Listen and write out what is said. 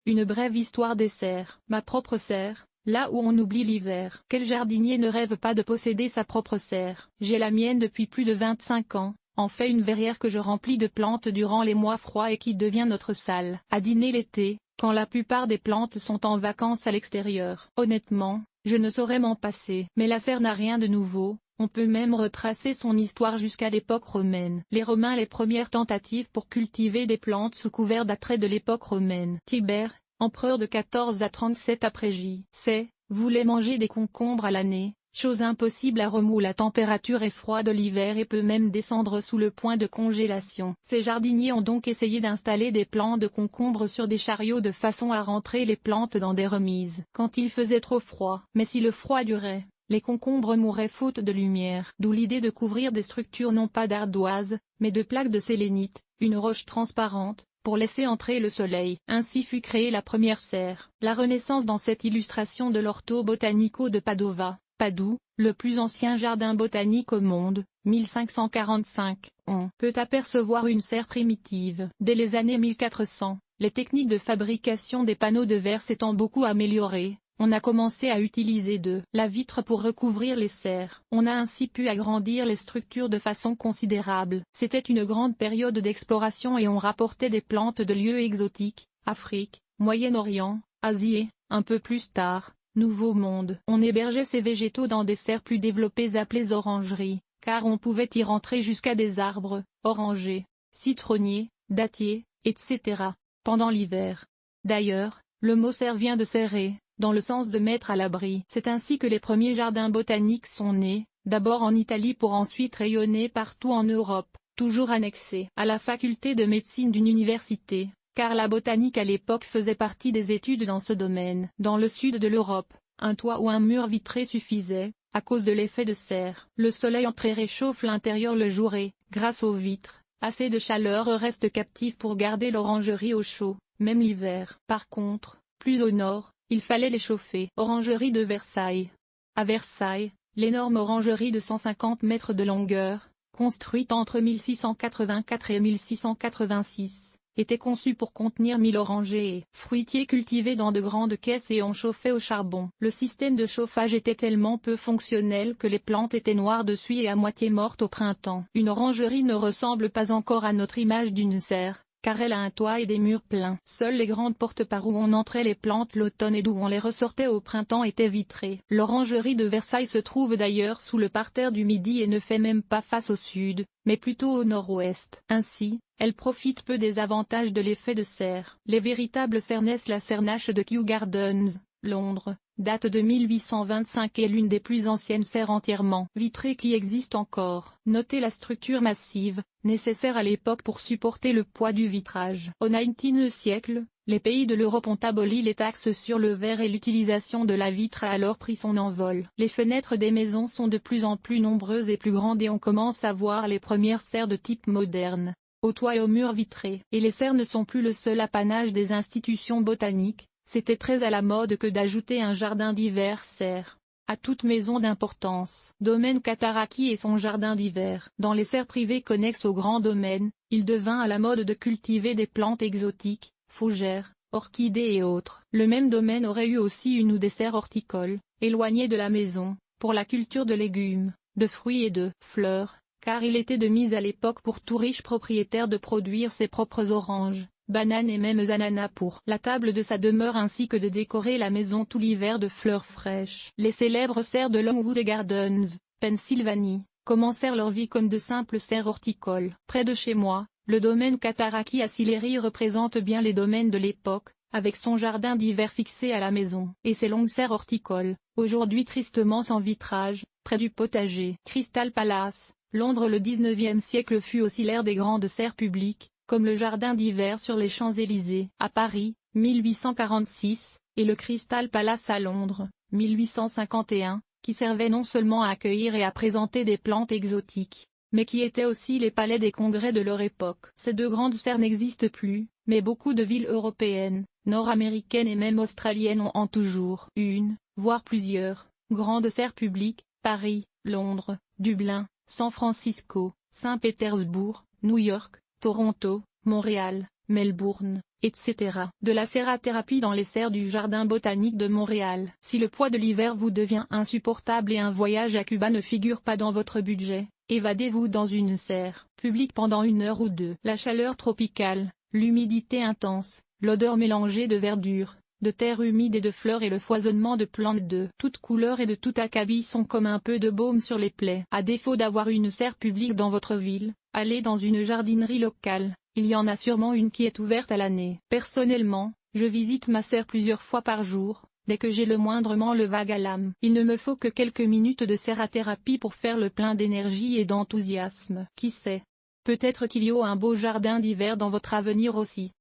une brève histoire des serres. Ma propre serre, là où on oublie l'hiver. Quel jardinier ne rêve pas de posséder sa propre serre? J'ai la mienne depuis plus de 25 ans, en fait une verrière que je remplis de plantes durant les mois froids et qui devient notre salle à dîner l'été, quand la plupart des plantes sont en vacances à l'extérieur. Honnêtement, je ne saurais m'en passer. Mais la serre n'a rien de nouveau. On peut même retracer son histoire jusqu'à l'époque romaine. Les Romains, les premières tentatives pour cultiver des plantes sous couvert daterait de l'époque romaine. Tibère, empereur de 14 à 37 après J.C., voulait manger des concombres à l'année, chose impossible à Rome où la température est froide l'hiver et peut même descendre sous le point de congélation. Ces jardiniers ont donc essayé d'installer des plants de concombres sur des chariots de façon à rentrer les plantes dans des remises quand il faisait trop froid. Mais si le froid durait, les concombres mouraient faute de lumière. D'où l'idée de couvrir des structures non pas d'ardoise, mais de plaques de sélénite, une roche transparente, pour laisser entrer le soleil. Ainsi fut créée la première serre. La Renaissance dans cette illustration de l'Orto Botanico de Padova, Padoue, le plus ancien jardin botanique au monde, 1545. On peut apercevoir une serre primitive. Dès les années 1400, les techniques de fabrication des panneaux de verre s'étant beaucoup améliorées, on a commencé à utiliser de la vitre pour recouvrir les serres. On a ainsi pu agrandir les structures de façon considérable. C'était une grande période d'exploration et on rapportait des plantes de lieux exotiques, Afrique, Moyen-Orient, Asie et, un peu plus tard, Nouveau Monde. On hébergeait ces végétaux dans des serres plus développées appelées orangeries, car on pouvait y rentrer jusqu'à des arbres, orangers, citronniers, dattiers, etc., pendant l'hiver. D'ailleurs, le mot serre vient de serrer, dans le sens de mettre à l'abri. C'est ainsi que les premiers jardins botaniques sont nés, d'abord en Italie pour ensuite rayonner partout en Europe, toujours annexés à la faculté de médecine d'une université, car la botanique à l'époque faisait partie des études dans ce domaine. Dans le sud de l'Europe, un toit ou un mur vitré suffisait, à cause de l'effet de serre. Le soleil entre et réchauffe l'intérieur le jour et, grâce aux vitres, assez de chaleur reste captive pour garder l'orangerie au chaud, même l'hiver. Par contre, plus au nord, il fallait les chauffer. Orangerie de Versailles. À Versailles, l'énorme orangerie de 150 mètres de longueur, construite entre 1684 et 1686, était conçue pour contenir 1000 orangers et fruitiers cultivés dans de grandes caisses et on chauffait au charbon. Le système de chauffage était tellement peu fonctionnel que les plantes étaient noires dessus et à moitié mortes au printemps. Une orangerie ne ressemble pas encore à notre image d'une serre, car elle a un toit et des murs pleins. Seules les grandes portes par où on entrait les plantes l'automne et d'où on les ressortait au printemps étaient vitrées. L'orangerie de Versailles se trouve d'ailleurs sous le parterre du Midi et ne fait même pas face au sud, mais plutôt au nord-ouest. Ainsi, elle profite peu des avantages de l'effet de serre. Les véritables serres naissent la Sernache de Kew Gardens, Londres, date de 1825 et l'une des plus anciennes serres entièrement vitrées qui existent encore. Notez la structure massive, nécessaire à l'époque pour supporter le poids du vitrage. Au XIXe siècle, les pays de l'Europe ont aboli les taxes sur le verre et l'utilisation de la vitre a alors pris son envol. Les fenêtres des maisons sont de plus en plus nombreuses et plus grandes et on commence à voir les premières serres de type moderne, au toit et aux murs vitrés. Et les serres ne sont plus le seul apanage des institutions botaniques. C'était très à la mode que d'ajouter un jardin d'hiver serre à toute maison d'importance. Domaine Cataraqui et son jardin d'hiver. Dans les serres privées connexes au grand domaine, il devint à la mode de cultiver des plantes exotiques, fougères, orchidées et autres. Le même domaine aurait eu aussi une ou des serres horticoles, éloignées de la maison, pour la culture de légumes, de fruits et de fleurs, car il était de mise à l'époque pour tout riche propriétaire de produire ses propres oranges, bananes et même ananas pour la table de sa demeure ainsi que de décorer la maison tout l'hiver de fleurs fraîches. Les célèbres serres de Longwood Gardens, Pennsylvanie, commencèrent leur vie comme de simples serres horticoles. Près de chez moi, le domaine Cataraqui à Sillery représente bien les domaines de l'époque, avec son jardin d'hiver fixé à la maison et ses longues serres horticoles, aujourd'hui tristement sans vitrage, près du potager. Crystal Palace, Londres. Le 19e siècle fut aussi l'ère des grandes serres publiques, comme le jardin d'hiver sur les Champs-Élysées. À Paris, 1846, et le Crystal Palace à Londres, 1851, qui servait non seulement à accueillir et à présenter des plantes exotiques, mais qui étaient aussi les palais des congrès de leur époque. Ces deux grandes serres n'existent plus, mais beaucoup de villes européennes, nord-américaines et même australiennes ont toujours une, voire plusieurs, grandes serres publiques: Paris, Londres, Dublin, San Francisco, Saint-Pétersbourg, New York, Toronto, Montréal, Melbourne, etc. De la sérathérapie dans les serres du Jardin botanique de Montréal. Si le poids de l'hiver vous devient insupportable et un voyage à Cuba ne figure pas dans votre budget, évadez-vous dans une serre publique pendant 1 heure ou 2. La chaleur tropicale, l'humidité intense, l'odeur mélangée de verdure, de terre humide et de fleurs et le foisonnement de plantes de toutes couleurs et de tout acabit sont comme un peu de baume sur les plaies. À défaut d'avoir une serre publique dans votre ville, allez dans une jardinerie locale, il y en a sûrement une qui est ouverte à l'année. Personnellement, je visite ma serre plusieurs fois par jour, dès que j'ai le moindrement le vague à l'âme. Il ne me faut que quelques minutes de sérathérapie pour faire le plein d'énergie et d'enthousiasme. Qui sait? Peut-être qu'il y a un beau jardin d'hiver dans votre avenir aussi.